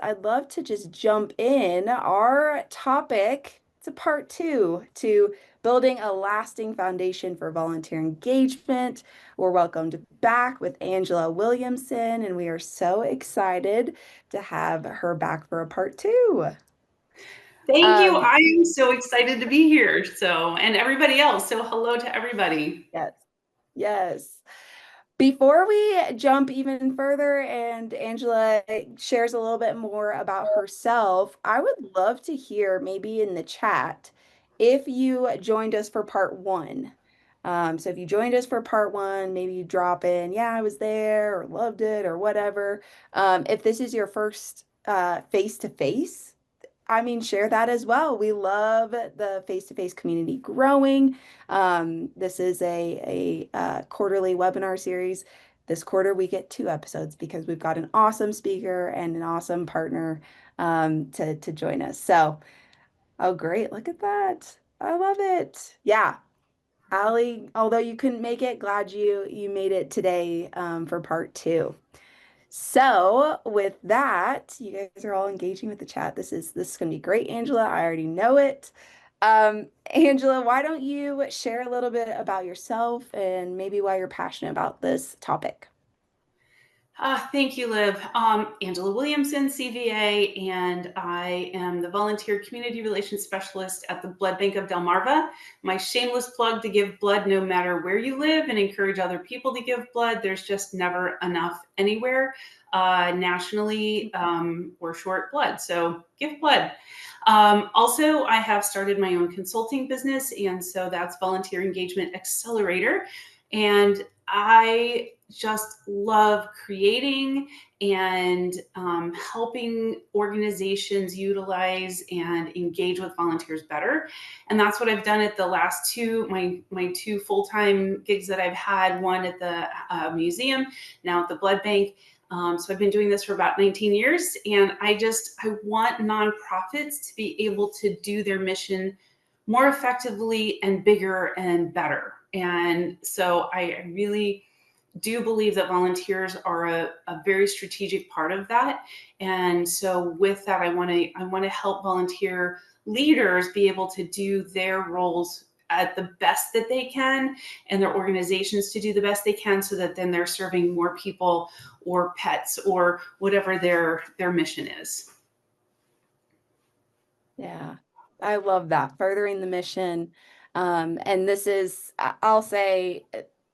I'd love to just jump in. Our topic, it's a part two to building a lasting foundation for volunteer engagement. We're welcomed back with Angela Williamson, and we are so excited to have her back for a part two. Thank you. Um, I am so excited to be here. And everybody else. So, hello to everybody. yes, yes. Before we jump even further and Angela shares a little bit more about herself, I would love to hear maybe in the chat if you joined us for part one. So if you joined us for part one, maybe you drop in, yeah, I was there or loved it or whatever. If this is your first face-to-face, I mean, share that as well. We love the face-to-face community growing. This is a quarterly webinar series. This quarter, we get two episodes because we've got an awesome speaker and an awesome partner to join us. So, oh, great. Look at that. I love it. Yeah. Allie, although you couldn't make it, glad you made it today for part two. So with that, you guys are all engaging with the chat. This is going to be great, Angela. I already know it. Angela, why don't you share a little bit about yourself and maybe why you're passionate about this topic? Thank you, Liv. Angela Williamson, CVA, and I am the Volunteer Community Relations Specialist at the Blood Bank of Delmarva. My shameless plug to give blood no matter where you live and encourage other people to give blood. There's just never enough anywhere. Nationally, we're short blood, so give blood. Also, I have started my own consulting business, and so that's Volunteer Engagement Accelerator. And I just love creating and helping organizations utilize and engage with volunteers better. And that's what I've done at the last my two full-time gigs that I've had, one at the museum, now at the blood bank. So I've been doing this for about 19 years, and I want nonprofits to be able to do their mission more effectively and bigger and better. And so I really do believe that volunteers are a very strategic part of that. And so with that, I want to help volunteer leaders be able to do their roles at the best that they can, and their organizations to do the best they can, so that then they're serving more people or pets or whatever their mission is. Yeah, I love that. Furthering the mission. And this is, I'll say,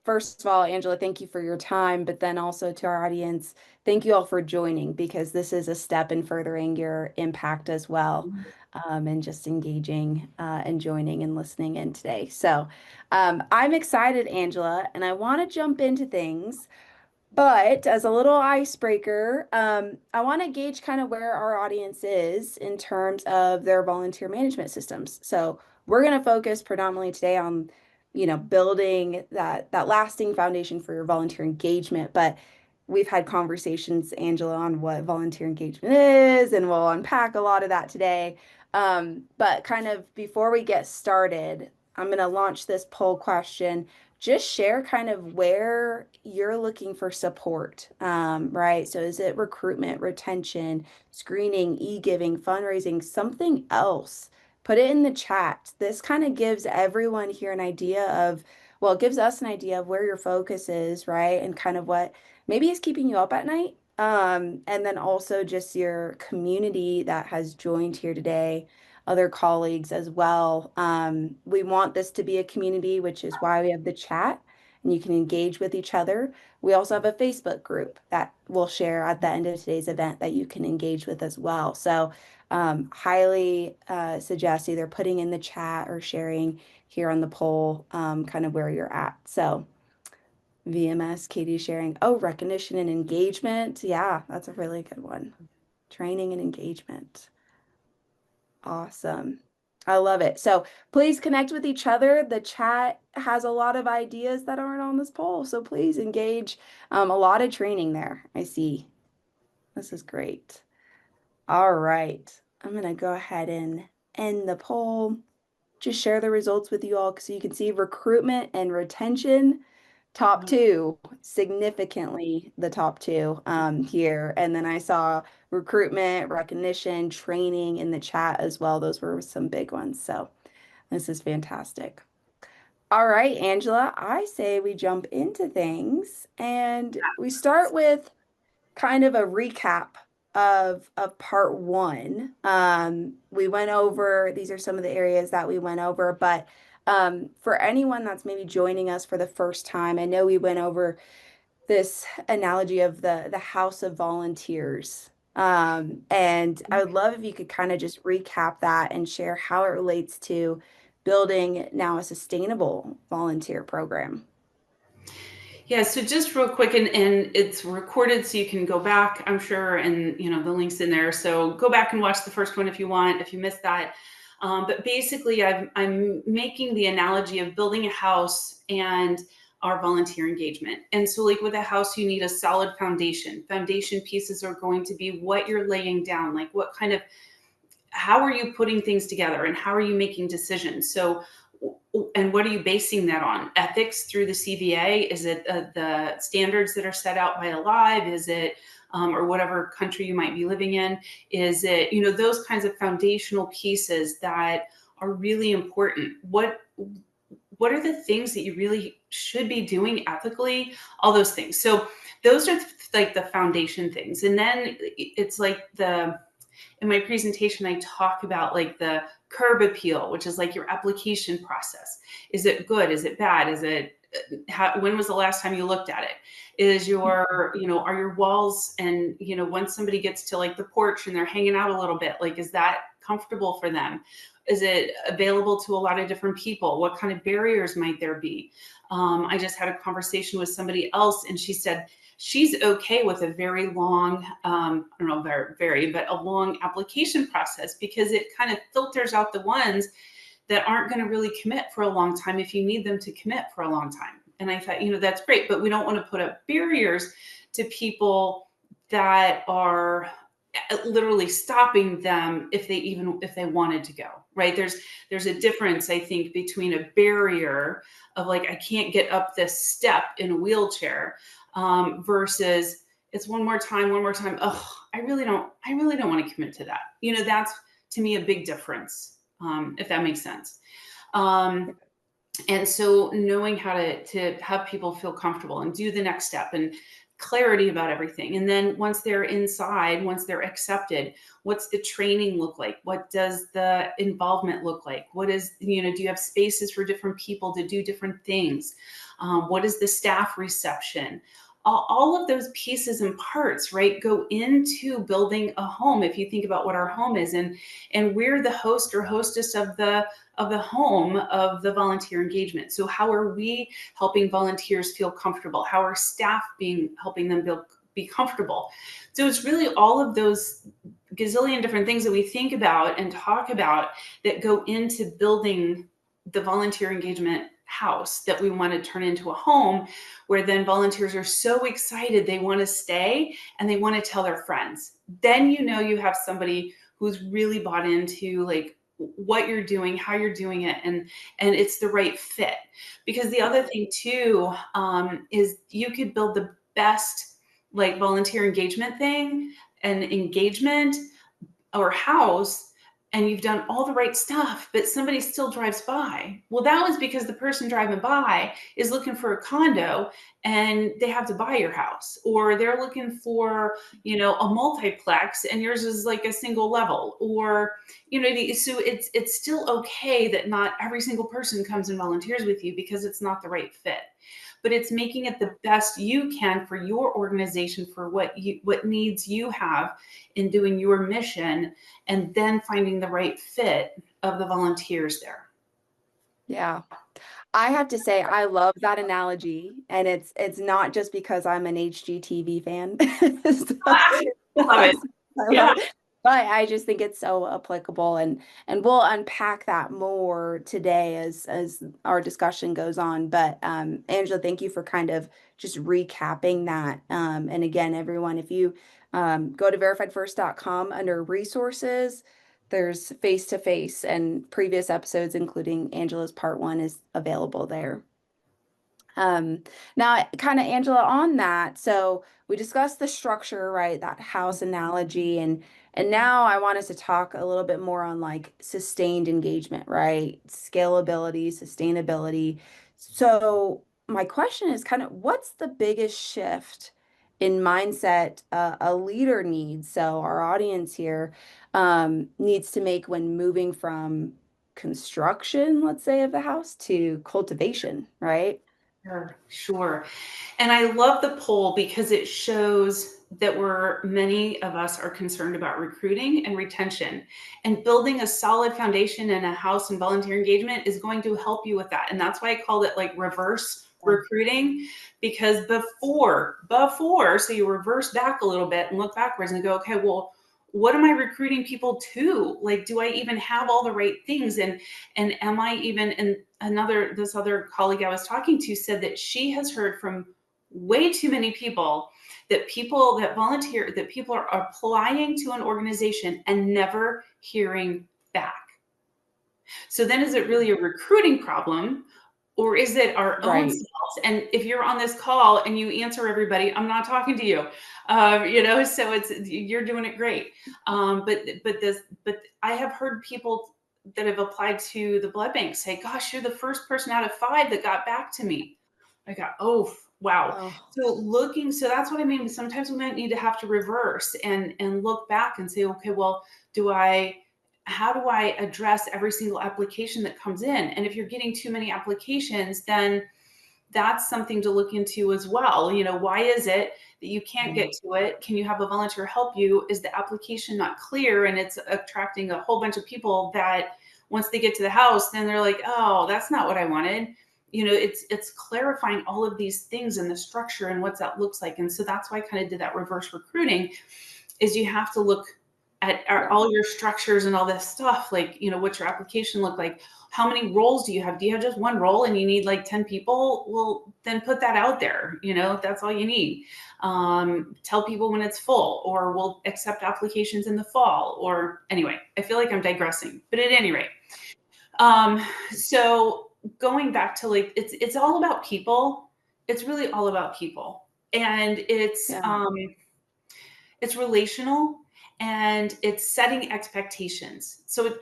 first of all, Angela, thank you for your time, but then also to our audience, thank you all for joining because this is a step in furthering your impact as well, and just engaging and joining and listening in today. So I'm excited, Angela, and I want to jump into things. But as a little icebreaker, I want to gauge kind of where our audience is in terms of their volunteer management systems. So we're going to focus predominantly today on, building that lasting foundation for your volunteer engagement. But we've had conversations, Angela, on what volunteer engagement is, and we'll unpack a lot of that today. But kind of before we get started, I'm going to launch this poll question. Just share kind of where you're looking for support, right? So is it recruitment, retention, screening, e-giving, fundraising, something else? Put it in the chat. This kind of gives everyone here an idea of, well, it gives us an idea of where your focus is, right? And kind of what maybe is keeping you up at night. And then also just your community that has joined here today, other colleagues as well. We want this to be a community, which is why we have the chat and you can engage with each other. We also have a Facebook group that we'll share at the end of today's event that you can engage with as well. So highly suggest either putting in the chat or sharing here on the poll, kind of where you're at. So VMS, Katie sharing, oh, recognition and engagement. Yeah, that's a really good one. Training and engagement. Awesome. I love it. So please connect with each other. The chat has a lot of ideas that aren't on this poll. So please engage. A lot of training there. I see. This is great. All right. I'm going to go ahead and end the poll. Just share the results with you all so you can see recruitment and retention. top two, significantly the top two here. And then I saw recruitment, recognition, training in the chat as well. Those were some big ones. So this is fantastic. All right, Angela, I say we jump into things and we start with kind of a recap of part one. We went over, these are some of the areas that we went over, but for anyone that's maybe joining us for the first time, I know we went over this analogy of the house of volunteers. And I would love if you could kind of just recap that and share how it relates to building now a sustainable volunteer program. Yeah, so just real quick, and it's recorded so you can go back, I'm sure, and the link's in there. So go back and watch the first one if you want, if you missed that. But basically, I'm making the analogy of building a house and our volunteer engagement. And so like with a house, you need a solid foundation. Foundation pieces are going to be what you're laying down, like how are you putting things together and how are you making decisions? So, and what are you basing that on? Ethics through the CVA? Is it the standards that are set out by Alive? Is it, or whatever country you might be living in? Is it, those kinds of foundational pieces that are really important? What are the things that you really should be doing ethically? All those things. So those are like the foundation things. And then it's like in my presentation, I talk about like the curb appeal, which is like your application process. Is it good? Is it bad? When was the last time you looked at it? Are your walls, and once somebody gets to like the porch and they're hanging out a little bit, like, is that comfortable for them? Is it available to a lot of different people? What kind of barriers might there be? I just had a conversation with somebody else, and she said she's okay with a very long, I don't know, but a long application process, because it kind of filters out the ones that aren't going to really commit for a long time if you need them to commit for a long time. And I thought, that's great, but we don't want to put up barriers to people that are literally stopping them if they wanted to go, right? There's a difference, I think, between a barrier of like, I can't get up this step in a wheelchair, versus it's one more time. Oh, I really don't want to commit to that. That's to me a big difference, if that makes sense. And so knowing how to have people feel comfortable and do the next step, and clarity about everything. And then once they're inside, once they're accepted, what's the training look like? What does the involvement look like? Do you have spaces for different people to do different things? What is the staff reception? All of those pieces and parts, right, go into building a home. If you think about what our home is, and we're the host or hostess of the home of the volunteer engagement. So how are we helping volunteers feel comfortable? How are staff helping them be comfortable? So it's really all of those gazillion different things that we think about and talk about that go into building the volunteer engagement house that we want to turn into a home, where then volunteers are so excited they want to stay and they want to tell their friends. Then you have somebody who's really bought into like what you're doing, how you're doing it, and it's the right fit. Because the other thing too, is you could build the best like volunteer engagement thing and engagement or house, and you've done all the right stuff, but somebody still drives by. Well, that was because the person driving by is looking for a condo and they have to buy your house, or they're looking for, a multiplex and yours is like a single level, or, so it's still okay that not every single person comes and volunteers with you because it's not the right fit. But it's making it the best you can for your organization, for what needs you have in doing your mission, and then finding the right fit of the volunteers there. Yeah. I have to say I love that analogy, and it's not just because I'm an HGTV fan. So, I love it. I Yeah. love it. But I just think it's so applicable, and we'll unpack that more today as our discussion goes on. But Angela, thank you for kind of just recapping that. And again, everyone, if you go to verifiedfirst.com under resources, there's face to face, and previous episodes, including Angela's part one, is available there. Um, Now, kind of Angela, on that, so we discussed the structure, right? That house analogy, and now I want us to talk a little bit more on like sustained engagement, right? Scalability, sustainability. So my question is kind of what's the biggest shift in mindset a leader needs? So our audience here needs to make when moving from construction, let's say, of the house to cultivation, right? Sure, sure. And I love the poll because it shows that many of us are concerned about recruiting and retention. And building a solid foundation in a house and volunteer engagement is going to help you with that. And that's why I called it like reverse recruiting, because so you reverse back a little bit and look backwards and go, okay, well, what am I recruiting people to? Like, do I even have all the right things? And am I even, and this other colleague I was talking to said that she has heard from way too many people that volunteer, that people are applying to an organization and never hearing back. So then is it really a recruiting problem, or is it our own Right. selves? And if you're on this call and you answer everybody, I'm not talking to you. So you're doing it great. But I have heard people that have applied to the blood bank say, "Gosh, you're the first person out of 5 that got back to me." I got, oh wow. Oh, So that's what I mean. Sometimes we might need to have to reverse and look back and say, okay, well, do I how do I address every single application that comes in? And if you're getting too many applications, then that's something to look into as well. Why is it that you can't get to it? Can you have a volunteer help you? Is the application not clear and it's attracting a whole bunch of people that once they get to the house, then they're like, oh, that's not what I wanted. It's clarifying all of these things and the structure and what that looks like. And so that's why I kind of did that reverse recruiting, is you have to look at yeah. all your structures and all this stuff, like, what's your application look like? How many roles do you have? Do you have just one role and you need like 10 people? Well, then put that out there, if that's all you need. Tell people when it's full, or we'll accept applications in the fall. Or anyway, I feel like I'm digressing, but at any rate, so going back to like, it's all about people. It's really all about people. And Yeah. it's relational, and it's setting expectations. So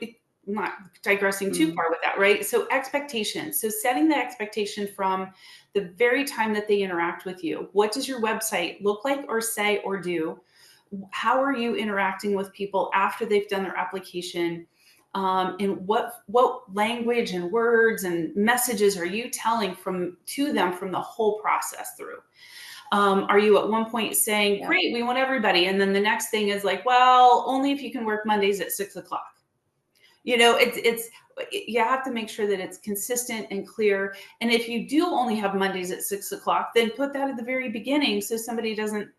not digressing too Mm, far with that, right? So expectations. So setting the expectation from the very time that they interact with you. What does your website look like, or say, or do? How are you interacting with people after they've done their application? And what language and words and messages are you telling to them from the whole process through? Are you at one point saying, yeah. great, we want everybody? And then the next thing is like, well, only if you can work Mondays at 6 o'clock. You have to make sure that it's consistent and clear. And if you do only have Mondays at 6 o'clock, then put that at the very beginning so somebody doesn't,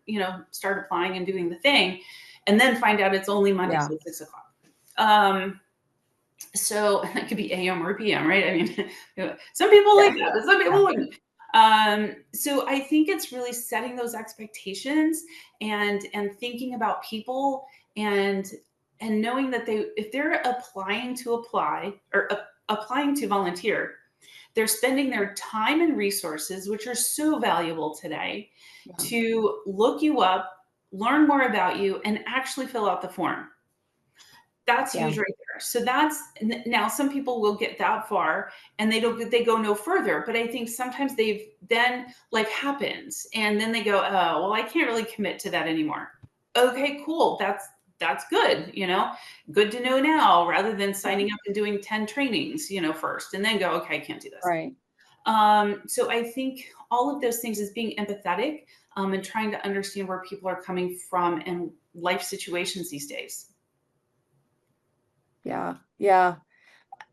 start applying and doing the thing and then find out it's only Mondays Yeah. at 6 o'clock. So that could be AM or PM, right? I mean, some people like Yeah. that, but some Yeah. people wouldn't. So I think it's really setting those expectations and thinking about people, and knowing that if they're applying to apply, or applying to volunteer, they're spending their time and resources, which are so valuable today, Yeah. to look you up, learn more about you, and actually fill out the form. That's Yeah. huge right there. So now some people will get that far and they go no further. But I think sometimes then life happens and then they go, oh, well, I can't really commit to that anymore. Okay, cool. That's good, good to know now, rather than Yeah. signing up and doing 10 trainings, first, and then go, okay, I can't do this. Right. So I think all of those things is being empathetic, and trying to understand where people are coming from and life situations these days. Yeah. Yeah.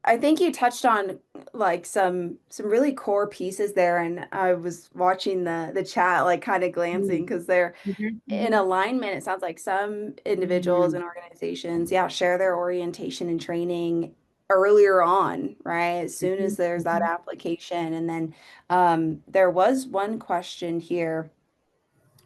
I think you touched on like some really core pieces there, and I was watching the chat like kind of glancing Mm. because they're Mhm, in mhm. alignment. It sounds like some individuals Mm, and organizations, yeah, share their orientation and training earlier on, right? As soon as mhm, there's that mhm. application. And then there was one question here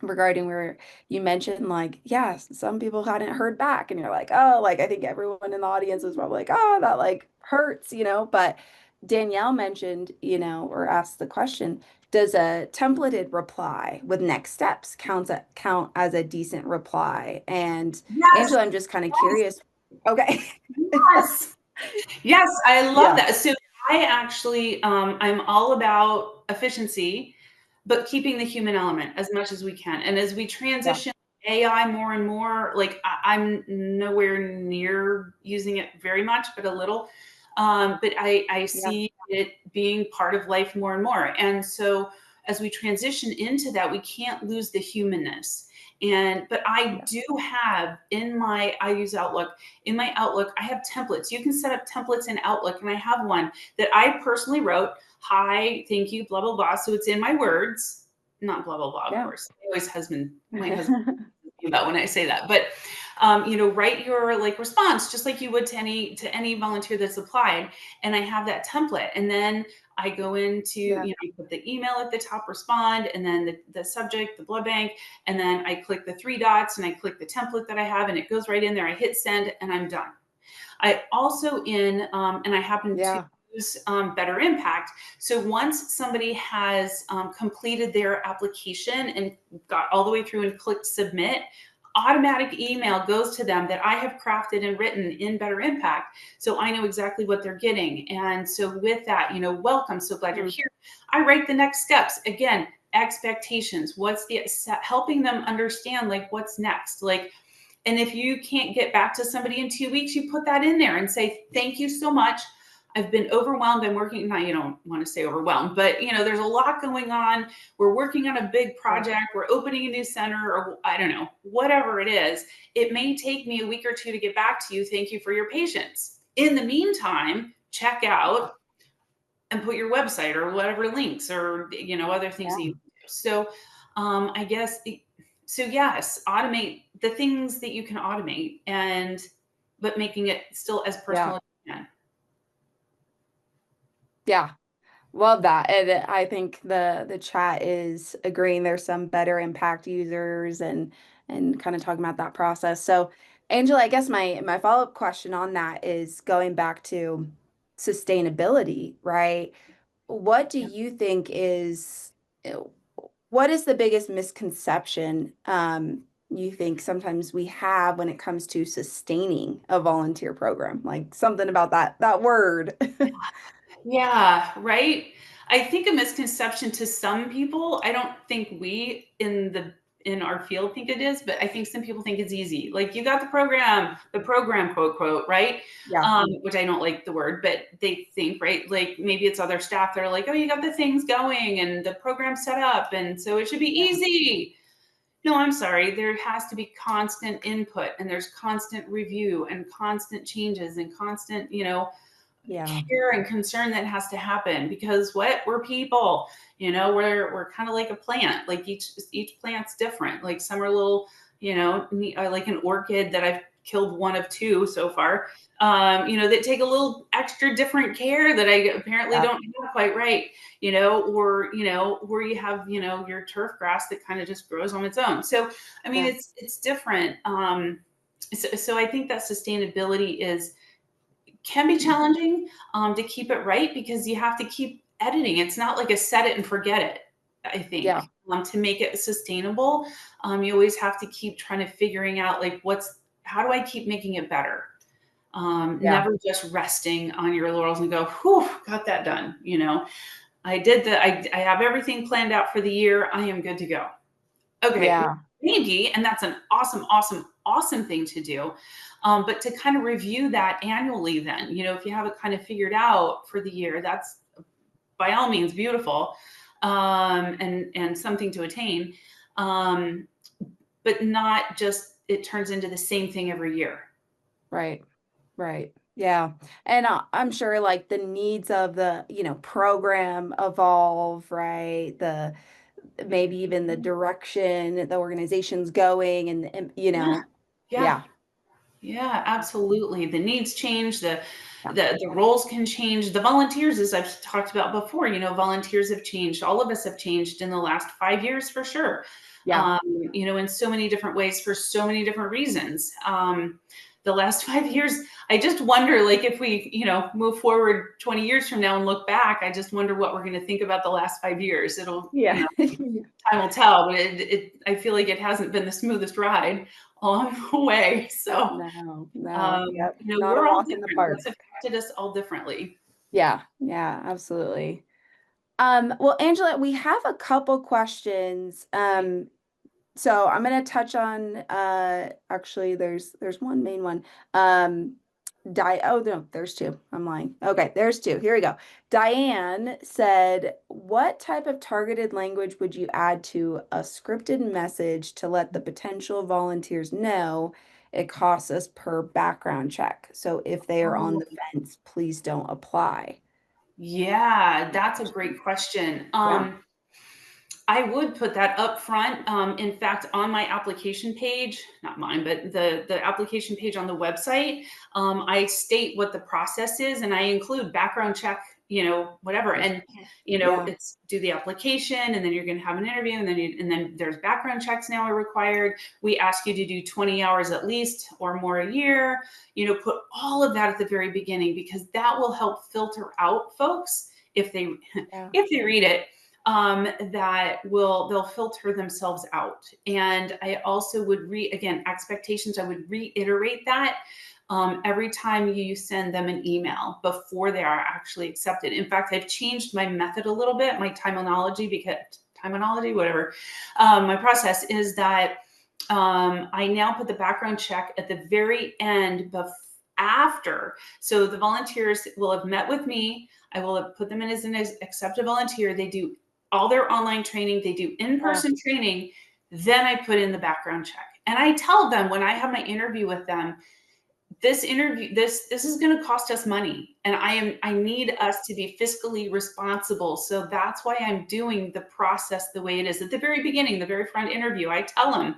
regarding where you mentioned like, yes, some people hadn't heard back, and you're like, oh, like I think everyone in the audience was probably like, oh, that like hurts, but Danielle mentioned, or asked the question, does a templated reply with next steps count as a decent reply? And Yes, Angela, I'm just kind of curious. Okay. yes, yes, I love Yeah. that. So I actually, I'm all about efficiency, but keeping the human element as much as we can. And as we Yeah. transition AI more and more, like I'm nowhere near using it very much, but a little. But I Yeah. see it being part of life more and more. And so as we transition into that, we can't lose the humanness. But I Yeah. do have I use Outlook. In my Outlook, I have templates. You can set up templates in Outlook, and I have one that I personally wrote. Hi, thank you, blah, blah, blah. So it's in my words, not blah, blah, blah, of Yeah. course. My husband about when I say that, but write your like response just like you would to any volunteer that's applied. And I have that template. And then I go into, Yeah. you put the email at the top, respond, and then the subject, the blood bank. And then I click the three dots and I click the template that I have and it goes right in there. I hit send and I'm done. I also and I happen to Yeah. use Better Impact. So once somebody has completed their application and got all the way through and clicked submit, automatic email goes to them that I have crafted and written in Better Impact. So I know exactly what they're getting. And so with that, welcome. So glad you're Mm. here. I write the next steps. Again, expectations. What's the helping them understand like what's next? Like, and if you can't get back to somebody in 2 weeks, you put that in there and say, thank you so much. I've been overwhelmed. I'm working, now you don't want to say overwhelmed, but there's a lot going on. We're working on a big Yeah. project. We're opening a new center, or I don't know, whatever it is. It may take me a week or two to get back to you. Thank you for your patience. In the meantime, check out and put your website or whatever links or other things that you do. So I guess so yes, automate the things that you can automate but making it still as Yeah. personal as you can. Yeah. Love that. And I think the chat is agreeing there's some Better Impact users and kind of talking about that process. So, Angela, I guess my follow-up question on that is going back to sustainability, right? What do Yeah. you think is what is the biggest misconception you think sometimes we have when it comes to sustaining a volunteer program? Like something about that word. Yeah, right. I think a misconception to some people, I don't think we in our field think it is, but I think some people think it's easy. Like you got the program, quote, quote, right? Yeah. Which I don't like the word, but they think, right? Like maybe it's other staff that are like, oh, you got the things going and the program set up. And so it should be Yeah. easy. No, I'm sorry. There has to be constant input and there's constant review and constant changes and constant, Yeah. care and concern that has to happen because we're people, we're kind of like a plant. Like each plant's different. Like some are a little, like an orchid that I've killed one of two so far, that take a little extra different care that I apparently Yeah. don't have quite right, or where you have your turf grass that kind of just grows on its own. So I mean Yeah. it's different. So I think that sustainability can be challenging to keep it right because you have to keep editing. It's not like a set it and forget it, I think. Yeah. To make it sustainable, you always have to keep trying to figuring out like how do I keep making it better? Yeah. Never just resting on your laurels and go, whew, got that done. I have everything planned out for the year. I am good to go. Okay, Yeah. maybe, and that's an awesome, awesome, awesome thing to do. But to kind of review that annually, then, if you have it kind of figured out for the year, that's by all means beautiful, and something to attain, but not just it turns into the same thing every year. Right. Right. Yeah. And I'm sure like the needs of the, program evolve, right? The maybe even the direction the organization's going Yeah, yeah. yeah. Yeah, absolutely. The needs change, Yeah. the roles can change. The volunteers, as I've talked about before, volunteers have changed. All of us have changed in the last 5 years for sure. Yeah. In so many different ways for so many different reasons. the last 5 years, I just wonder, like, if we, move forward 20 years from now and look back, I just wonder what we're going to think about the last 5 years. It'll, Yeah. time will tell, but I feel like it hasn't been the smoothest ride along the way. So, No. Yep. Not a we're all walk in the different. park. What's affected us all differently. Yeah. Yeah, absolutely. Well, Angela, we have a couple questions. So I'm going to touch on actually there's one main one. Oh no, there's two. I'm lying. Okay, there's two. Here we go. Diane said, "What type of targeted language would you add to a scripted message to let the potential volunteers know it costs us per background check? So if they are on Oh, the fence, please don't apply." yeah, that's a great question. Yeah. I would put that up front. In fact, on my application page, not mine, but the application page on the website, I state what the process is, and I include background check, whatever. And Yeah. it's do the application, and then you're going to have an interview, and then there's background checks now are required. We ask you to do 20 hours at least or more a year. Put all of that at the very beginning, because that will help filter out folks if they Yeah. if they read it, they'll filter themselves out. And I also would again, expectations, I would reiterate that every time you send them an email before they are actually accepted. In fact, I've changed my method a little bit, my terminology, whatever. My process is that I now put the background check at the very end, after. So the volunteers will have met with me. I will have put them in as an accepted volunteer. They do all their online training, they do in-person training, then I put in the background check. And I tell them when I have my interview with them, this is going to cost us money, and I need us to be fiscally responsible. So that's why I'm doing the process the way it is. At the very beginning, the very front interview, I tell them,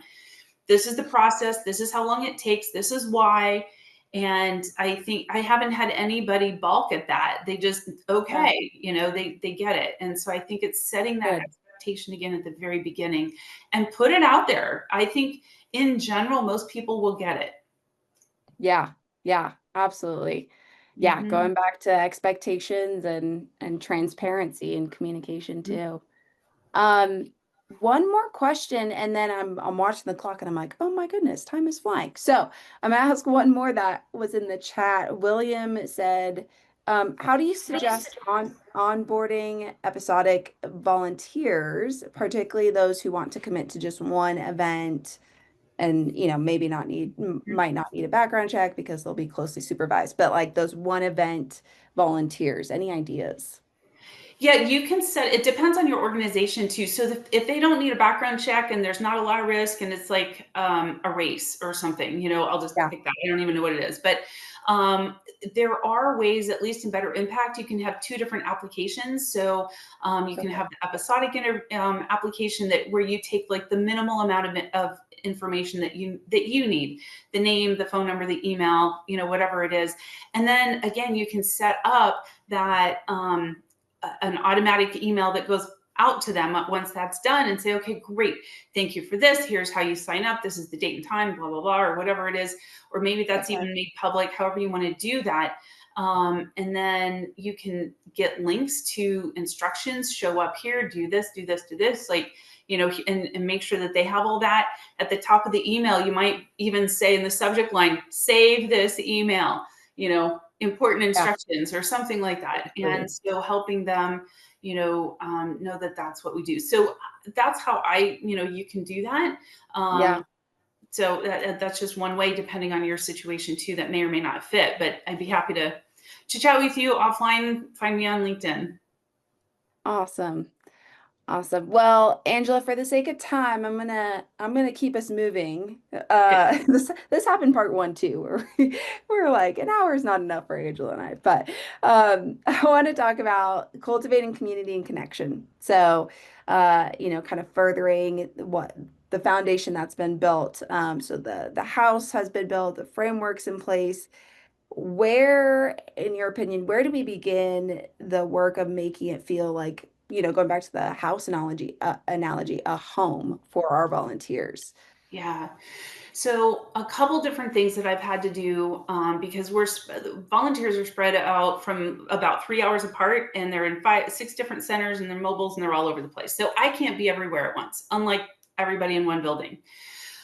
this is the process, this is how long it takes, this is why. And I think I haven't had anybody balk at that. They just, Yeah. okay, they get it. And so I think it's setting that Good. expectation again at the very beginning and put it out there. I think in general, most people will get it. Yeah. Yeah. Absolutely. Yeah. Mhm. Going back to expectations and transparency and communication too. Um, One more question, and then I'm watching the clock and I'm like, oh my goodness, time is flying. So I'm gonna ask one more that was in the chat. William said, how do you suggest onboarding episodic volunteers, particularly those who want to commit to just one event and maybe might not need a background check because they'll be closely supervised, but like those one event volunteers, any ideas? Yeah, you can set it depends on your organization too. So if they don't need a background check and there's not a lot of risk and it's like a race or something, I'll just Yeah. pick that. I don't even know what it is. But um, there are ways, at least in Better Impact, you can have two different applications. So you can Okay. have the episodic application where you take like the minimal amount of information that you need, the name, the phone number, the email, whatever it is. And then again, you can set up that an automatic email that goes out to them once that's done and say, okay, great. Thank you for this. Here's how you sign up. This is the date and time, blah, blah, blah, or whatever it is. Or maybe that's Okay. even made public, however you want to do that. And then you can get links to instructions, show up here, do this, do this, do this, like, and make sure that they have all that at the top of the email. You might even say in the subject line, save this email, important Yeah. instructions or something like that. And Absolutely. so helping them, know that that's what we do. So that's how you can do that. Yeah. So that's just one way, depending on your situation too, that may or may not fit. But I'd be happy to chat with you offline. Find me on LinkedIn. Awesome. Awesome. Well, Angela, for the sake of time, I'm gonna keep us moving. Okay. This happened part one too, where we're like an hour is not enough for Angela and I. But I want to talk about cultivating community and connection. So, kind of furthering what the foundation that's been built. So the house has been built, the framework's in place. Where, in your opinion, where do we begin the work of making it feel like, going back to the house analogy, a home for our volunteers? Yeah. So a couple different things that I've had to do because volunteers are spread out from about 3 hours apart, and they're in 6 different centers, and they're mobiles, and they're all over the place. So I can't be everywhere at once, unlike everybody in one building.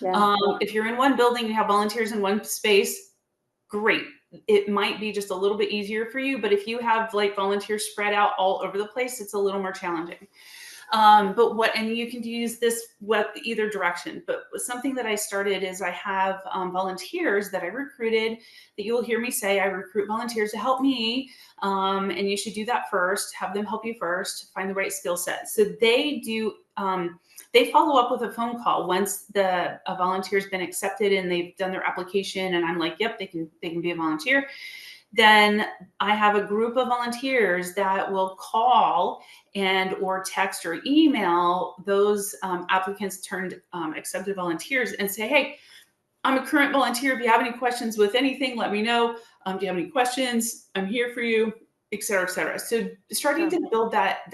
Yeah. If you're in one building, you have volunteers in one space, great. It might be just a little bit easier for you, but if you have like volunteers spread out all over the place, it's a little more challenging. And you can use this either direction. But something that I started is I have volunteers that I recruited. That you'll hear me say, I recruit volunteers to help me, and you should do that first. Have them help you first, find the right skill set. So they do. They follow up with a phone call once a volunteer's been accepted and they've done their application, and I'm like, yep, they can be a volunteer. Then I have a group of volunteers that will call and or text or email those applicants turned accepted volunteers and say, hey, I'm a current volunteer. If you have any questions with anything, let me know. Do you have any questions? I'm here for you, et cetera, et cetera. So starting to build that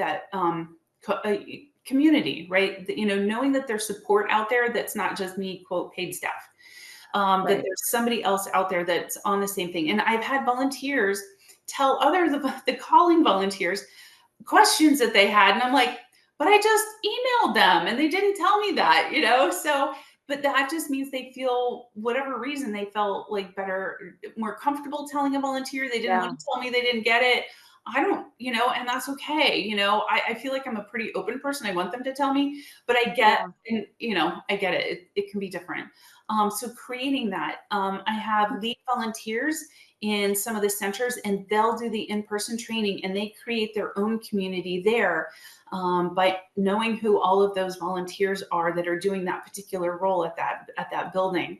community, right? Knowing that there's support out there that's not just me, quote, paid staff. That Right. there's somebody else out there that's on the same thing. And I've had volunteers tell the calling volunteers questions that they had. And I'm like, but I just emailed them and they didn't tell me that. So, but that just means they feel, whatever reason, they felt like better, more comfortable telling a volunteer. They didn't Yeah. want to tell me they didn't get it. I don't, and that's okay. I feel like I'm a pretty open person. I want them to tell me, but I get, Yeah. and I get it. It can be different. So creating that, I have lead volunteers in some of the centers, and they'll do the in-person training, and they create their own community there by knowing who all of those volunteers are that are doing that particular role at that building.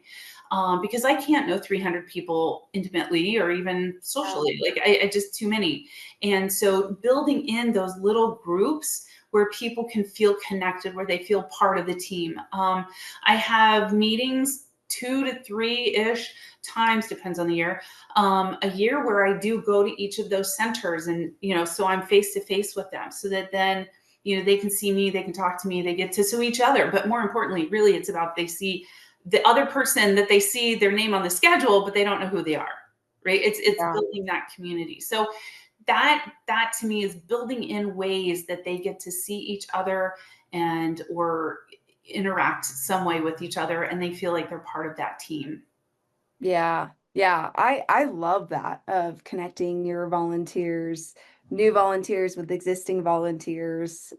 Because I can't know 300 people intimately or even socially, like I just too many. And so building in those little groups where people can feel connected, where they feel part of the team. I have meetings 2 to 3-ish times, depends on the year, a year, where I do go to each of those centers, and so I'm face to face with them, so that then they can see me, they can talk to me, they get to see each other. But more importantly, really, it's about they see the other person, that they see their name on the schedule, but they don't know who they are, right? It's Yeah. building that community. So that to me is building in ways that they get to see each other and or interact some way with each other, and they feel like they're part of that team. Yeah. Yeah. I love that, of connecting your volunteers, new volunteers with existing volunteers,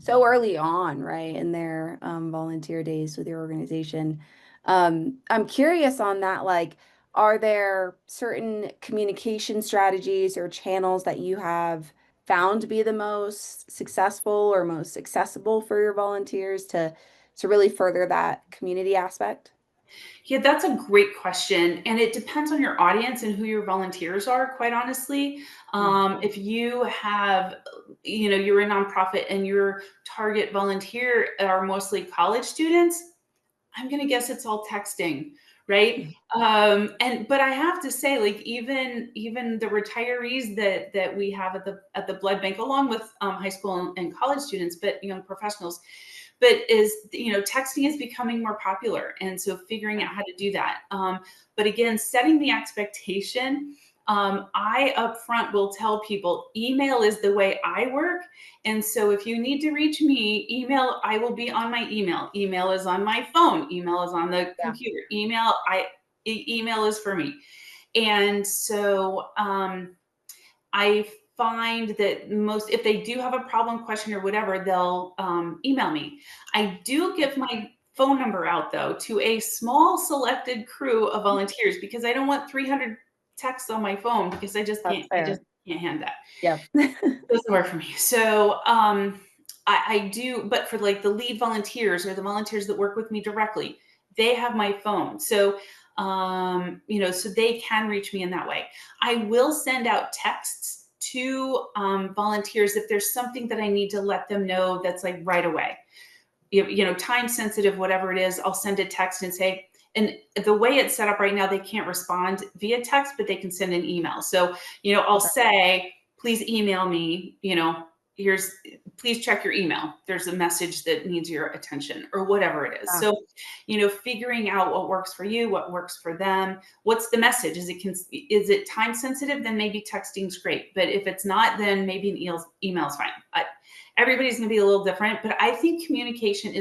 so early on, right, in their volunteer days with your organization. I'm curious on that, like, are there certain communication strategies or channels that you have found to be the most successful or most accessible for your volunteers to really further that community aspect? Yeah, that's a great question. And it depends on your audience and who your volunteers are, quite honestly. If you have, you're a nonprofit and your target volunteer are mostly college students, I'm going to guess it's all texting, right? But I have to say, like, even the retirees that we have at the blood bank, along with high school and college students, but young professionals, but texting is becoming more popular, and so figuring out how to do that. But again, setting the expectation. I upfront will tell people email is the way I work. And so if you need to reach me, email, I will be on my email. Email is on my phone. Email is on the Yeah. computer. Email is for me. And so I find that if they do have a problem, question, or whatever, they'll email me. I do give my phone number out, though, to a small selected crew of volunteers, because I don't want 300 texts on my phone, because I just That's can't. I just fair. can't hand that. Yep. Doesn't work for me. So I do, but for like the lead volunteers or the volunteers that work with me directly, they have my phone. So so they can reach me in that way. I will send out texts to volunteers if there's something that I need to let them know that's like right away. Time sensitive, whatever it is, I'll send a text and say, and the way it's set up right now, they can't respond via text, but they can send an email. So, I'll Okay. say, please email me, please check your email. There's a message that needs your attention or whatever it is. Yeah. So, figuring out what works for you, what works for them. What's the message? Is it time sensitive? Then maybe texting's great. But if it's not, then maybe an email's fine. Everybody's going to be a little different, but I think communication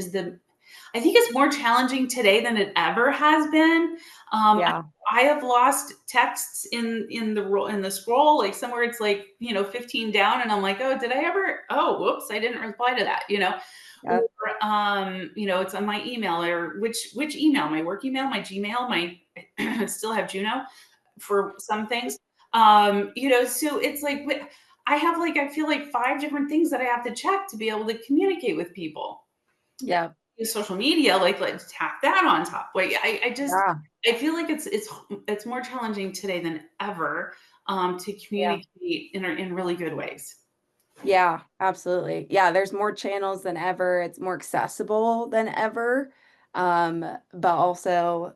I think it's more challenging today than it ever has been. Yeah. I have lost texts in the scroll, like somewhere it's like 15 down, and I'm like, oh, did I ever? Oh, whoops, I didn't reply to that. Or Yep. it's on my email, or which email? My work email, my Gmail, I still have Juno for some things. So it's like I feel like 5 different things that I have to check to be able to communicate with people. Yep. Use social media, like let's tack that on top. Like Yeah. I feel like it's more challenging today than ever to Yeah. communicate in really good ways. Yeah, absolutely. Yeah, there's more channels than ever. It's more accessible than ever. But also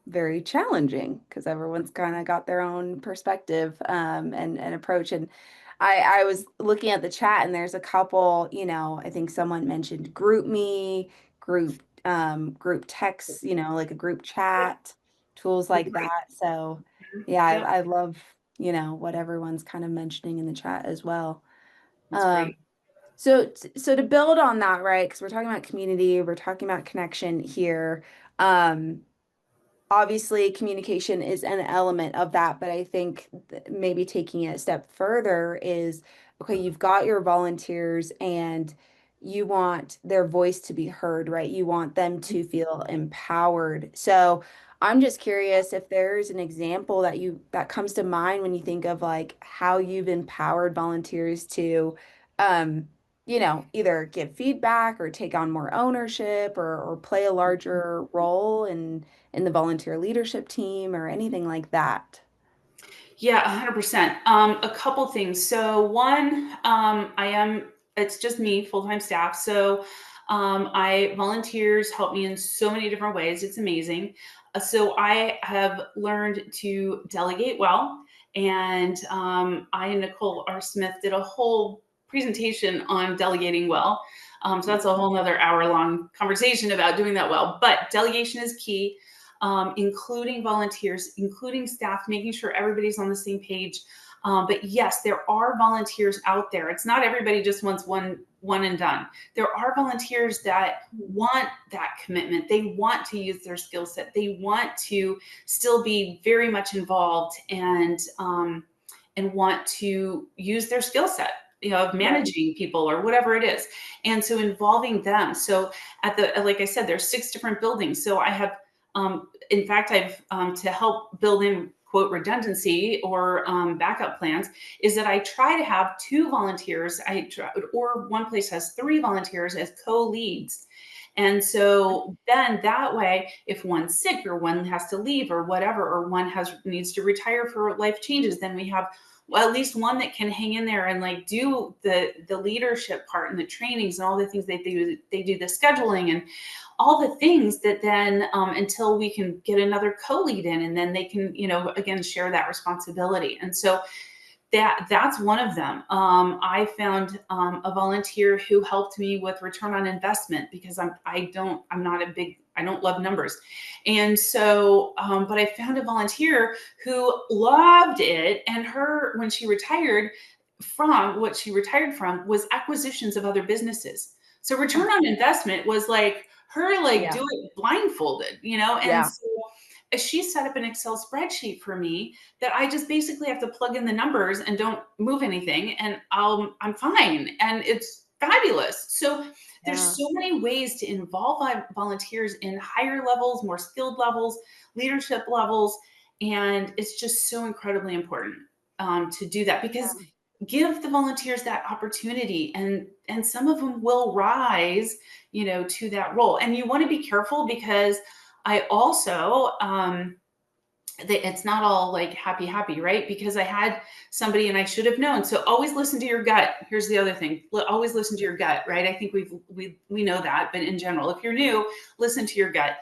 very challenging because everyone's kind of got their own perspective and approach. And I was looking at the chat and there's a couple, I think someone mentioned group text, like a group chat, tools like Right. that. So yeah, Yep, I love, what everyone's kind of mentioning in the chat as well. that's Um, great. so to build on that, right? Because we're talking about community, we're talking about connection here. Um, Obviously communication is an element of that, but I think maybe taking it a step further is, okay, you've got your volunteers and you want their voice to be heard, right? You want them to feel empowered. So I'm just curious if there's an example that comes to mind when you think of like how you've empowered volunteers to either give feedback or take on more ownership or play a larger role in the volunteer leadership team or anything like that. Yeah, 100%. A couple things. So one, it's just me, full-time staff. So I volunteers help me in so many different ways. It's amazing. So I have learned to delegate well. And I and Nicole R. Smith did a whole presentation on delegating well. So that's a whole nother hour-long conversation about doing that well. But delegation is key, including volunteers, including staff, making sure everybody's on the same page. But yes, there are volunteers out there. It's not everybody just wants one and done. There are volunteers that want that commitment. They want to use their skill set. They want to still be very much involved and want to use their skill set, of Right. managing people or whatever it is. And so involving them. So like I said, there's 6 different buildings. So I have in fact, I've to help build in quote redundancy or backup plans is that I try to have 2 volunteers. Or one place has 3 volunteers as co-leads. And so then that way, if one's sick or one has to leave or whatever, or one needs to retire for life changes, then we have at least one that can hang in there and like do the leadership part and the trainings and all the things they do the scheduling and all the things that then until we can get another co-lead in, and then they can again share that responsibility. And so that's one of them. I found a volunteer who helped me with return on investment because I don't love numbers. And so, but I found a volunteer who loved it. And when she retired what she retired from was acquisitions of other businesses. So return on investment was like her, like Yeah. do it blindfolded, and Yeah. so she set up an Excel spreadsheet for me that I just basically have to plug in the numbers and don't move anything, and I'm fine, and it's fabulous. So there's Yeah. so many ways to involve volunteers in higher levels, more skilled levels, leadership levels, and it's just so incredibly important to do that because give the volunteers that opportunity, and some of them will rise to that role. And you want to be careful because I also it's not all like happy, right? Because I had somebody and I should have known. So always listen to your gut. Here's the other thing. Always listen to your gut, right? I think we know that, but in general, if you're new, listen to your gut.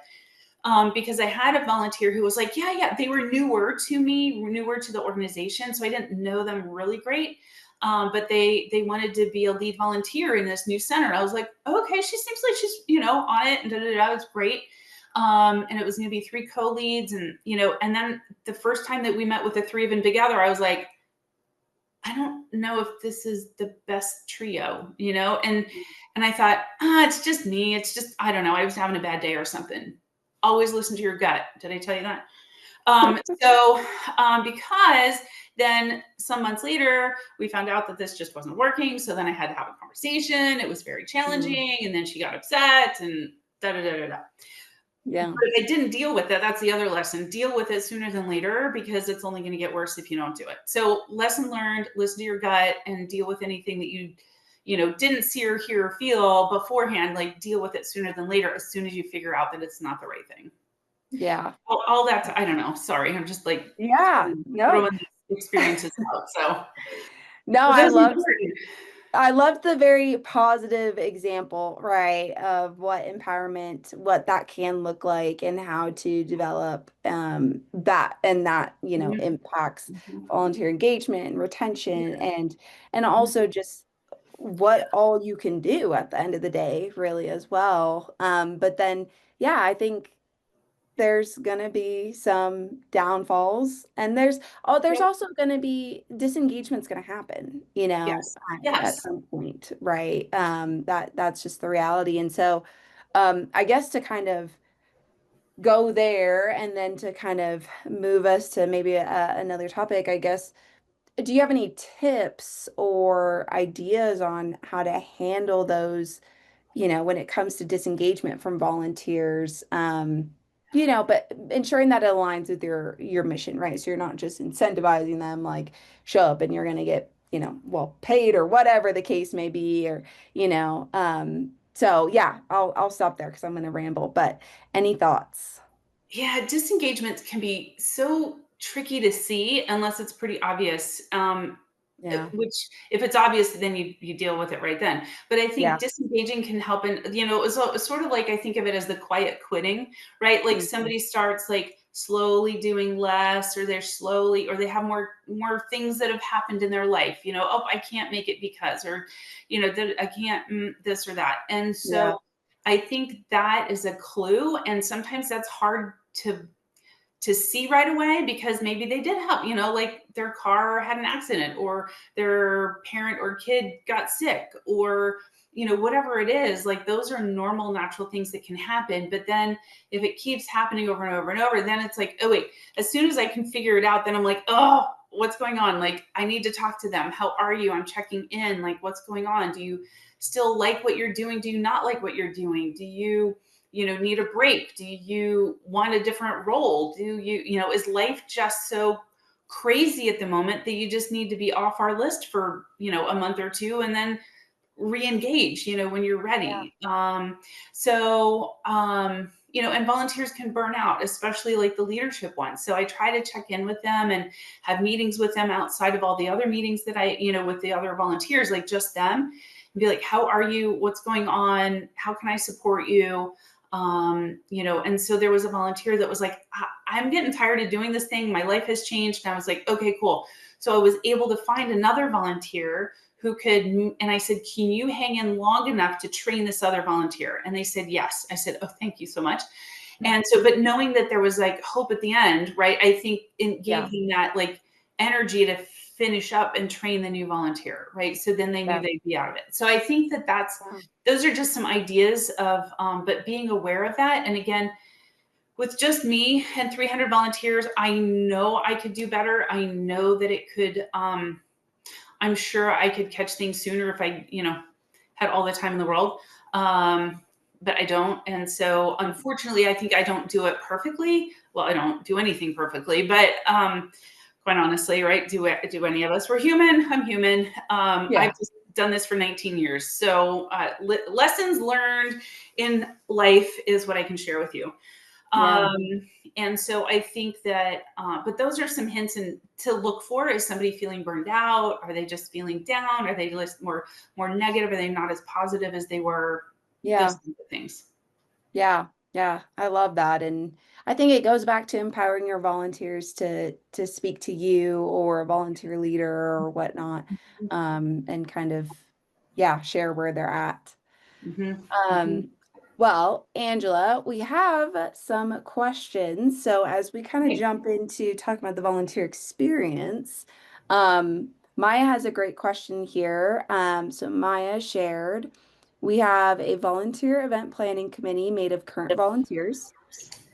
Because I had a volunteer who was like, yeah, they were newer to me, newer to the organization. So I didn't know them really great. but they wanted to be a lead volunteer in this new center. I was like, okay, she seems like she's, on it, and it's great. And it was going to be 3 co-leads, and and then the first time that we met with the 3 of them together, I was like, I don't know if this is the best trio, and I thought, it's just me. It's just, I don't know. I was having a bad day or something. Always listen to your gut. Did I tell you that? Because then some months later, we found out that this just wasn't working. So then I had to have a conversation. It was very challenging. And then she got upset and da da da da da. Yeah. But if I didn't deal with it, that's the other lesson. Deal with it sooner than later, because it's only going to get worse if you don't do it. So lesson learned, listen to your gut and deal with anything that you didn't see or hear or feel beforehand. Like, deal with it sooner than later, as soon as you figure out that it's not the right thing. Yeah. All that, I don't know. Sorry. I'm just like, Yeah. No. throwing these experiences out. So No, those are important. I loved the very positive example, right, of what empowerment, what that can look like, and how to develop that, and that, Mhm. impacts Mhm. volunteer engagement and retention, and Mhm. also just what all you can do at the end of the day, really, as well. But then, yeah, I think there's gonna be some downfalls, and there's Yep. also gonna be disengagement's gonna happen, Yes. at Yes. some point, right? That's just the reality. And so I guess to kind of go there and then to kind of move us to maybe another topic, I guess, do you have any tips or ideas on how to handle those, when it comes to disengagement from volunteers, but ensuring that it aligns with your mission, right? So you're not just incentivizing them like show up and you're gonna get, well, paid or whatever the case may be, or, so yeah, I'll stop there because I'm gonna ramble. But any thoughts? Yeah. Disengagement can be so tricky to see unless it's pretty obvious. Yeah, Which, if it's obvious, then you deal with it right then. But I think yeah. disengaging can help, and it's sort of like, I think of it as the quiet quitting, right? Like, Mhm. somebody starts like slowly doing less, or they have more things that have happened in their life. Oh, I can't make it because, or that I can't, this or that, and so Yeah, I think that is a clue, and sometimes that's hard to see right away, because maybe they did have, like, their car had an accident, or their parent or kid got sick, or whatever it is. Like, those are normal, natural things that can happen. But then if it keeps happening over and over and over, then it's like, oh wait, as soon as I can figure it out, then I'm like, oh, what's going on? Like, I need to talk to them. How are you? I'm checking in. Like, what's going on? Do you still like what you're doing? Do you not like what you're doing? Do you need a break? Do you want a different role? Do is life just so crazy at the moment that you just need to be off our list for a month or two, and then re-engage when you're yeah, ready? And volunteers can burn out, especially like the leadership ones. So I try to check in with them and have meetings with them outside of all the other meetings that I with the other volunteers, like just them, and be like, how are you? What's going on? How can I support you? And so there was a volunteer that was like, I'm getting tired of doing this thing. My life has changed. And I was like, okay, cool. So I was able to find another volunteer who could, and I said, can you hang in long enough to train this other volunteer? And they said, yes. I said, oh, thank you so much. And so, but knowing that there was like hope at the end, right? I think it yeah, gave them that like energy to finish up and train the new volunteer, right? So then they knew yeah, they'd be out of it. So I think that yeah, those are just some ideas of, but being aware of that. And again, with just me and 300 volunteers, I know I could do better. I know that it could, I'm sure I could catch things sooner if I, had all the time in the world. But I don't. And so unfortunately, I think I don't do it perfectly. Well, I don't do anything perfectly, but quite honestly, right? Do any of us? We're human. I'm human. yeah, I've just done this for 19 years. So lessons learned in life is what I can share with you. yeah, And so I think that, but those are some hints and to look for. Is somebody feeling burned out? Are they just feeling down? Are they just more negative? Are they not as positive as they were? Those yeah. kinds of things. Yeah, yeah, I love that. And I think it goes back to empowering your volunteers to speak to you or a volunteer leader or whatnot, and kind of, yeah, share where they're at. Mhm, mhm. Um, well, Angela, we have some questions. So as we kind of Okay. jump into talking about the volunteer experience, Maya has a great question here. So Maya shared, we have a volunteer event planning committee made of current volunteers.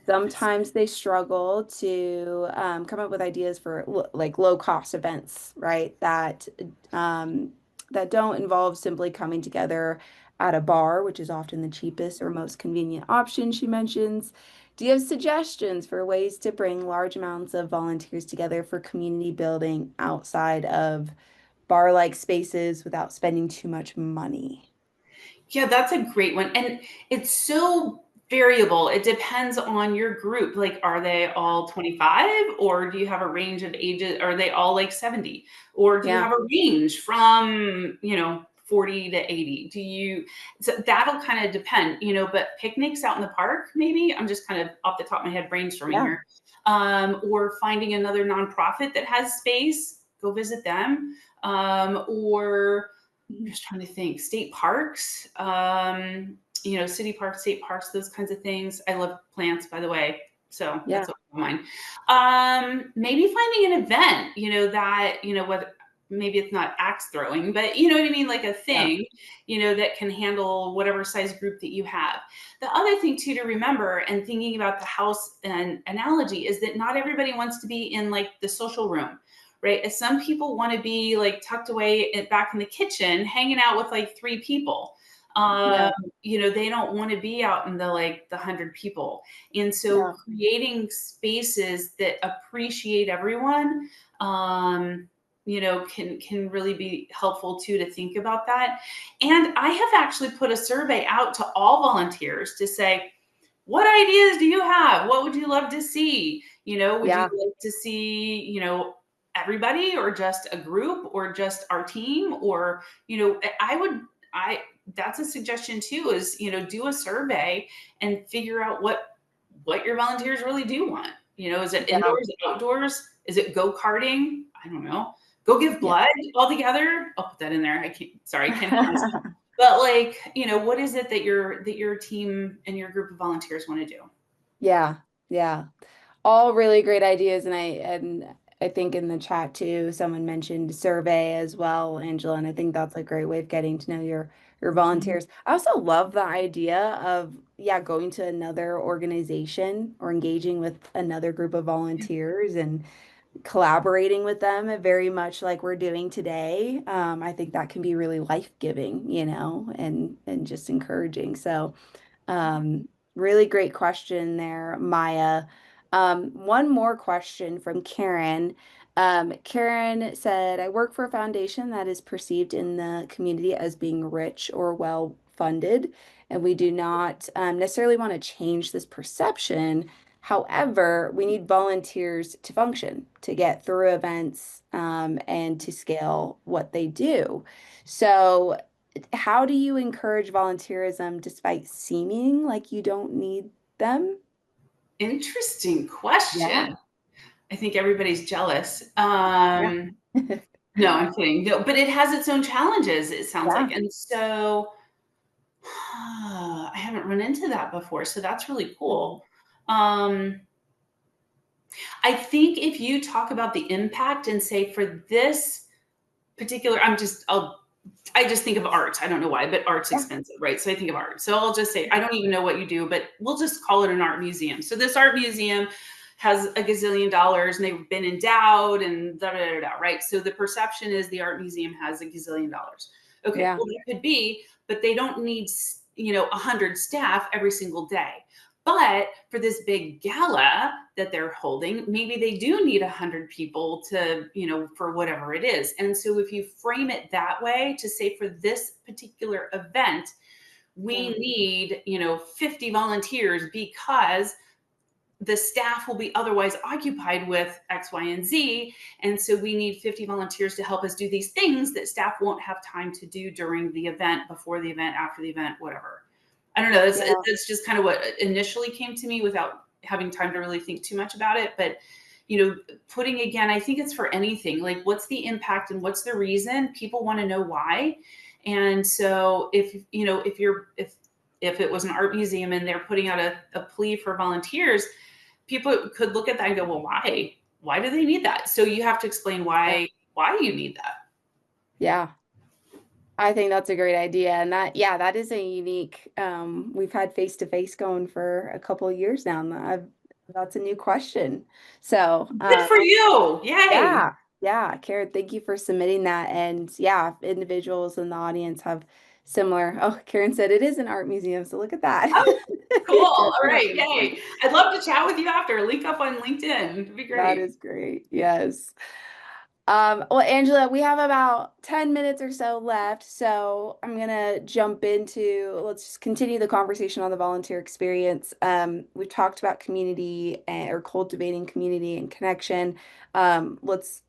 Sometimes they struggle to come up with ideas for like low cost events, right? That don't involve simply coming together at a bar, which is often the cheapest or most convenient option, she mentions. Do you have suggestions for ways to bring large amounts of volunteers together for community building outside of bar-like spaces without spending too much money? Yeah, that's a great one. And it's so variable. It depends on your group. Like, are they all 25 or do you have a range of ages? Are they all like 70? Or do you Yeah, have a range from, 40 to 80? So that'll kind of depend, but picnics out in the park, maybe. I'm just kind of off the top of my head brainstorming yeah. here. Or finding another nonprofit that has space, go visit them. Or I'm Mhm. just trying to think. State parks, city parks, state parks, those kinds of things. I love plants, by the way. So Yeah, that's what mine. Maybe finding an event, that, whether maybe it's not axe throwing, but you know what I mean? Like a yeah, thing, that can handle whatever size group that you have. The other thing too to remember and thinking about the house and analogy is that not everybody wants to be in like the social room, right? And some people want to be like tucked away back in the kitchen, hanging out with like three people. Um, yeah, they don't want to be out in the like the 100 people. And so yeah, creating spaces that appreciate everyone, can really be helpful too to think about that. And I have actually put a survey out to all volunteers to say, what ideas do you have? What would you love to see? Would you yeah. like to see, everybody or just a group or just our team? Or, I, that's a suggestion too, is, do a survey and figure out what your volunteers really do want. Is it Yeah. indoors, outdoors? Is it go-karting? I don't know. Go give Yeah. blood all together. I'll put that in there. Sorry, I can't help myself. But like, what is it that your team and your group of volunteers want to do? Yeah. Yeah. All really great ideas. And I think in the chat too, someone mentioned survey as well, Angela, and I think that's a great way of getting to know your Mhm. volunteers. I also love the idea of, yeah, going to another organization or engaging with another group of volunteers and collaborating with them very much like we're doing today. I think that can be really life-giving, and just encouraging. So really great question there, Maya. One more question from Karen. Karen said, I work for a foundation that is perceived in the community as being rich or well funded, and we do not necessarily want to change this perception. However, we need volunteers to function, to get through events, and to scale what they do. So, how do you encourage volunteerism despite seeming like you don't need them? Interesting Yeah. question. I think everybody's jealous. Yeah. No, I'm kidding. No, but it has its own challenges, it sounds Yeah. like. And so I haven't run into that before. So that's really cool. Um, I think if you talk about the impact and say for this particular, I just think of art. I don't know why, but art's Yeah. expensive, right? So I think of art. So I'll just say, I don't even know what you do, but we'll just call it an art museum. So this art museum has a gazillion dollars and they've been endowed and da da da da, right? So the perception is the art museum has a gazillion dollars. Okay, Yeah. well, that could be, but they don't need, 100 staff every single day. But for this big gala that they're holding, maybe they do need 100 people to, for whatever it is. And so if you frame it that way to say for this particular event, we Yeah. need, 50 volunteers because the staff will be otherwise occupied with X, Y, and Z. And so we need 50 volunteers to help us do these things that staff won't have time to do during the event, before the event, after the event, whatever. I don't know. Yeah. That's just kind of what initially came to me without having time to really think too much about it. But, putting, again, I think it's for anything, like what's the impact and what's the reason. People want to know why. And so if it was an art museum and they're putting out a plea for volunteers, people could look at that and go, well, why do they need that? So you have to explain why you need that. Yeah. I think that's a great idea. And that is a unique, we've had face-to-face going for a couple of years now. And that's a new question. So, Good for you. Yay. yeah, Karen, thank you for submitting that. And yeah, if individuals in the audience have similar, oh, Karen said it is an art museum. So look at that. Oh, cool. All right. Definitely. Yay. I'd love to chat with you after. Link up on LinkedIn. It'd be That great. is great. Yes. Well, Angela, we have about 10 minutes or so left, so I'm gonna jump into, let's just continue the conversation on the volunteer experience. We've talked about community or cultivating community and connection. Let's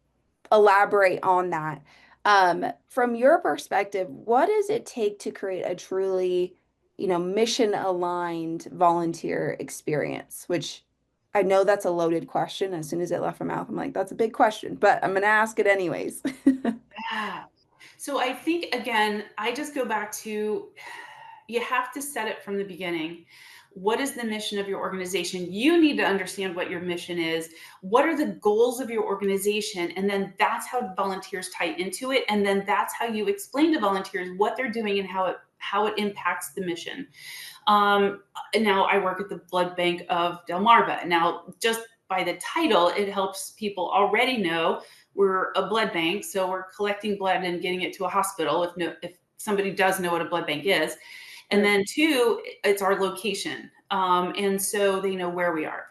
elaborate on that. From your perspective, what does it take to create a truly, mission aligned volunteer experience? Which I know that's a loaded question. As soon as it left my mouth, I'm like, that's a big question, but I'm gonna ask it anyways. Yeah. So I think, again, I just go back to, you have to set it from the beginning. What is the mission of your organization? You need to understand what your mission is. What are the goals of your organization? And then that's how volunteers tie into it. And then that's how you explain to volunteers what they're doing and how it impacts the mission. Now I work at the Blood Bank of Delmarva. Now, just by the title, it helps people already know we're a blood bank. So we're collecting blood and getting it to a hospital if somebody does know what a blood bank is. And then two, it's our location. And so they know where we are.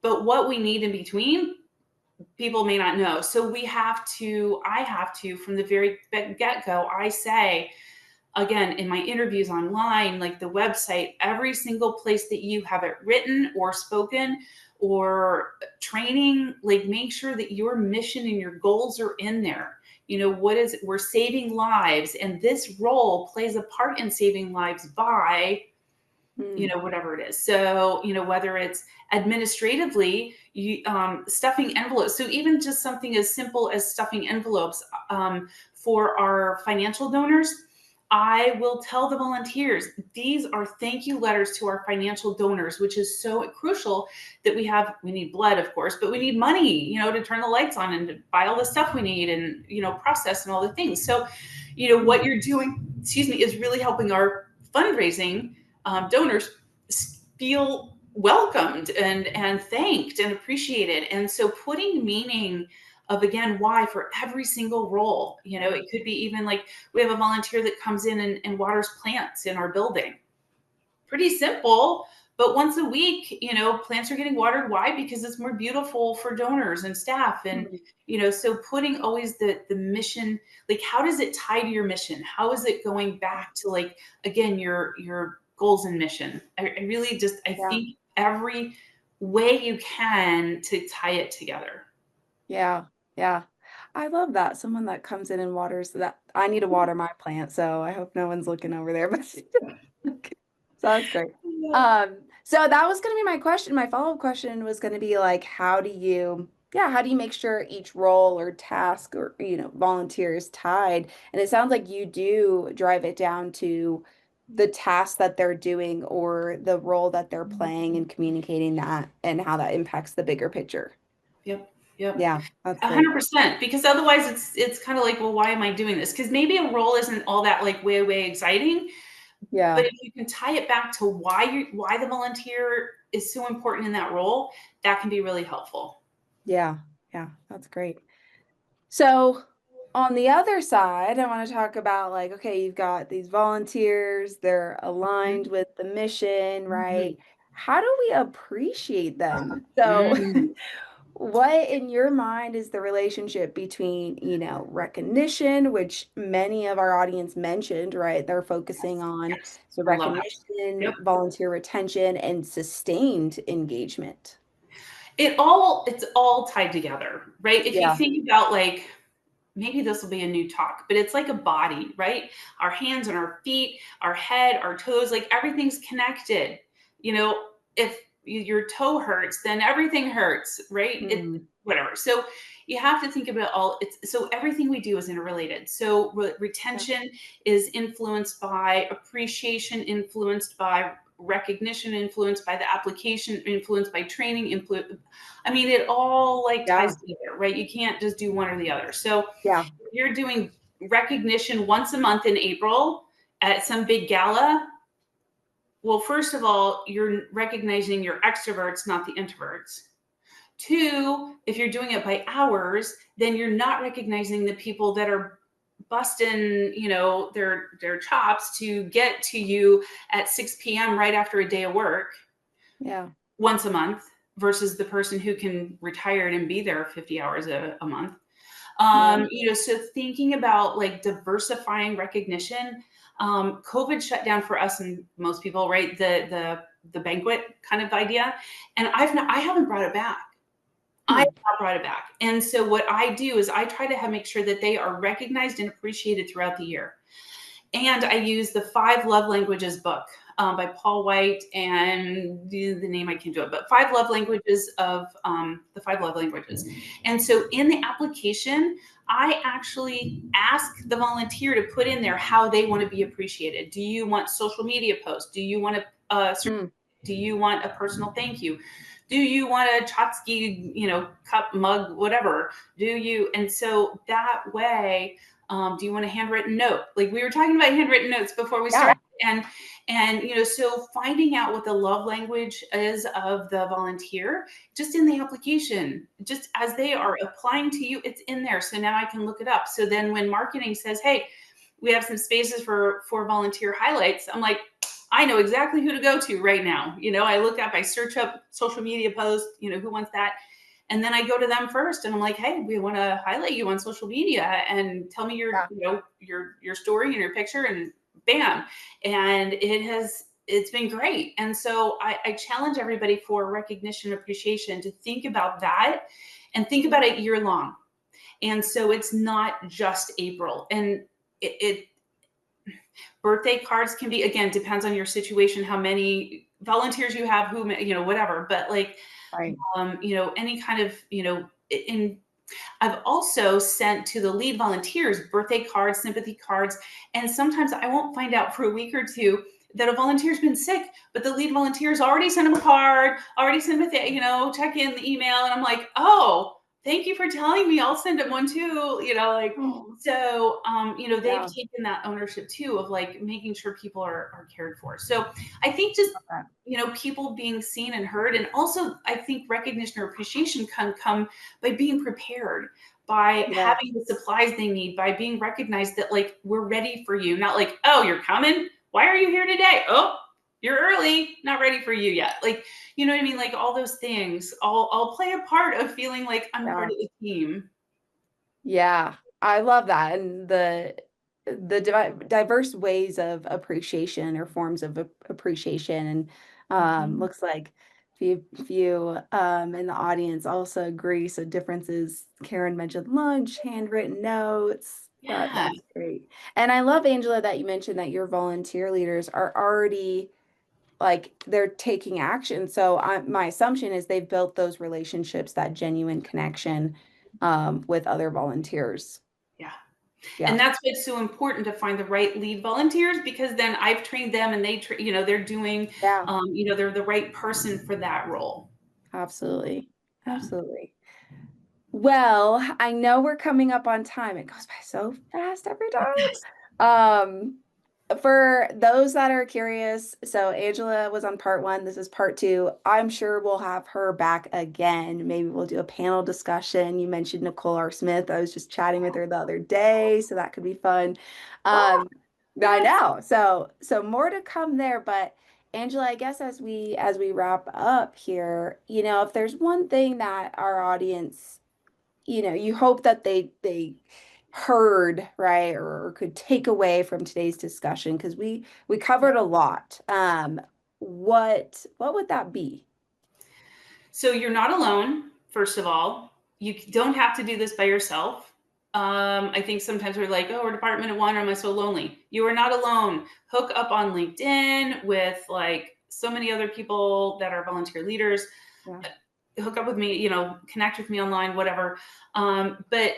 But what we need in between, people may not know. So I have to, from the very get-go, I say, again, in my interviews online, like the website, every single place that you have it written or spoken or training, like make sure that your mission and your goals are in there. We're saving lives, and this role plays a part in saving lives by, whatever it is. So, whether it's administratively, stuffing envelopes. So even just something as simple as stuffing envelopes for our financial donors, I will tell the volunteers, these are thank you letters to our financial donors, which is so crucial that we need blood, of course, but we need money, to turn the lights on and to buy all the stuff we need and, process and all the things. So, what you're doing, is really helping our fundraising donors feel welcomed and thanked and appreciated. And so putting meaning of, again, why for every single role, it could be even like we have a volunteer that comes in and waters plants in our building. Pretty simple, but once a week, plants are getting watered. Why? Because it's more beautiful for donors and staff. And, so putting always the mission, like, how does it tie to your mission? How is it going back to, like, again, your goals and mission? I really think every way you can to tie it together. Yeah, yeah. I love that. Someone that comes in and waters that. I need to water my plant, so I hope no one's looking over there. But so that's great. So that was going to be my question. My follow-up question was going to be like, how do you make sure each role or task or, volunteer is tied? And it sounds like you do drive it down to the task that they're doing or the role that they're playing and communicating that and how that impacts the bigger picture. Yep. Yep. Yeah, that's great. 100%. Because otherwise it's kind of like, well, why am I doing this? Because maybe a role isn't all that like way exciting. Yeah. But if you can tie it back to why the volunteer is so important in that role, that can be really helpful. Yeah, that's great. So on the other side, I want to talk about like, okay, you've got these volunteers, they're aligned with the mission, right? How do we appreciate them? So what in your mind is the relationship between, recognition, which many of our audience mentioned, right? They're focusing on the recognition, volunteer retention, and sustained engagement. It's all tied together, right? If you think about, like, maybe this will be a new talk, but it's like a body, right? Our hands and our feet, our head, our toes, like everything's connected. If your toe hurts, then everything hurts, right? Mm. Whatever. So you have to think about so everything we do is interrelated. So Yeah. retention is influenced by appreciation, influenced by recognition, influenced by the application, influenced by training, I mean, it all like Yeah. ties together, right? You can't just do one or the other. So Yeah. if you're doing recognition once a month in April at some big gala, well, first of all, you're recognizing your extroverts, not the introverts. Two, if you're doing it by hours, then you're not recognizing the people that are busting, their chops to get to you at 6 p.m. right after a day of work Yeah. once a month versus the person who can retire and be there 50 hours a month. Yeah. So thinking about like diversifying recognition, COVID shut down for us and most people, right? The banquet kind of idea, and I haven't brought it back. I have Hmm. not brought it back. And so what I do is I try to make sure that they are recognized and appreciated throughout the year. And I use the Five Love Languages book by Paul White, and the name I can't do it, but Five Love Languages of the Five Love Languages. And so in the application, I actually ask the volunteer to put in there how they want to be appreciated. Do you want social media posts? Do you want Hmm. do you want a personal thank you? Do you want a Chotsky, cup, mug, whatever? Do you? And so that way, do you want a handwritten note? Like we were talking about handwritten notes before we Yeah. started, and so finding out what the love language is of the volunteer, just in the application, just as they are applying to you, it's in there. So now I can look it up. So then when marketing says, "Hey, we have some spaces for volunteer highlights," I'm like, I know exactly who to go to right now. I search up social media posts, who wants that? And then I go to them first and I'm like, hey, we want to highlight you on social media and tell me your, Yeah. your story and your picture, and bam. And it's been great. And so I challenge everybody for recognition, appreciation, to think about that and think about it year long. And so it's not just April. And it birthday cards can be, again, depends on your situation, how many volunteers you have, who, whatever, but like, Right. any kind of, in I've also sent to the lead volunteers birthday cards, sympathy cards, and sometimes I won't find out for a week or two that a volunteer's been sick, but the lead volunteers already sent them a card, already sent them check in the email, and I'm like, oh, thank you for telling me. I'll send them one too. Oh. So they've Yeah. taken that ownership too of like making sure people are cared for. So I think just Okay. people being seen and heard, and also I think recognition or appreciation can come by being prepared, by Yeah. having the supplies they need, by being recognized that like we're ready for you, not like, oh, you're coming, why are you here today? Oh, you're early, not ready for you yet. Like, you know what I mean? Like all those things all play a part of feeling like I'm part Yeah. of the team. Yeah. I love that. And the diverse ways of appreciation or forms of appreciation. And Mhm. looks like few in the audience also agree. So differences, Karen mentioned lunch, handwritten notes. Yeah. That's great. And I love, Angela, that you mentioned that your volunteer leaders are already like they're taking action. So my assumption is they've built those relationships, that genuine connection with other volunteers. Yeah. And Yeah. that's what's so important, to find the right lead volunteers, because then I've trained them and they're doing, Yeah. they're the right person for that role. Absolutely. Yeah. Absolutely. Well, I know we're coming up on time. It goes by so fast every time. Yes. Um, for those that are curious, so Angela was on part one. This is part two. I'm sure we'll have her back again. Maybe we'll do a panel discussion. You mentioned Nicole R. Smith. I was just chatting with her the other day, so that could be fun. Oh, Um, I yes. know. So more to come there, but Angela, I guess as we wrap up here, if there's one thing that our audience, you hope that they heard, right, or could take away from today's discussion, because we covered a lot. What would that be? So you're not alone, first of all. You don't have to do this by yourself. I think sometimes we're like, oh, we're Department of One, or am I so lonely? You are not alone. Hook up on LinkedIn with like so many other people that are volunteer leaders. Yeah. Hook up with me, connect with me online, whatever. But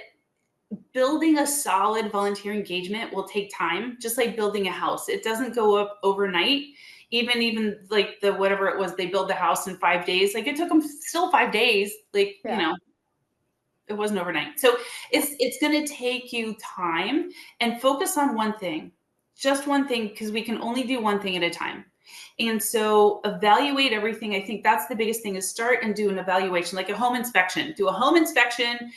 building a solid volunteer engagement will take time, just like building a house. It doesn't go up overnight. Even like the whatever it was, they built the house in 5 days. Like it took them still 5 days. Like, Yeah. it wasn't overnight. So it's going to take you time, and focus on one thing, just one thing, because we can only do one thing at a time. And so evaluate everything. I think that's the biggest thing, is start and do an evaluation, like a home inspection. Do a home inspection,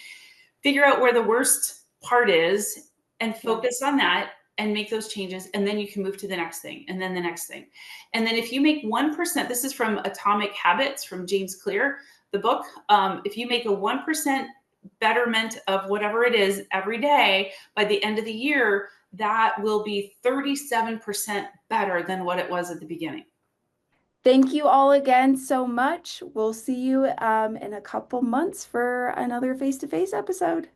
figure out where the worst part is, and Yeah. focus on that and make those changes. And then you can move to the next thing, and then the next thing. And then if you make 1%, this is from Atomic Habits from James Clear, the book. If you make a 1% betterment of whatever it is every day, by the end of the year, that will be 37% better than what it was at the beginning. Thank you all again so much. We'll see you in a couple months for another face-to-face episode.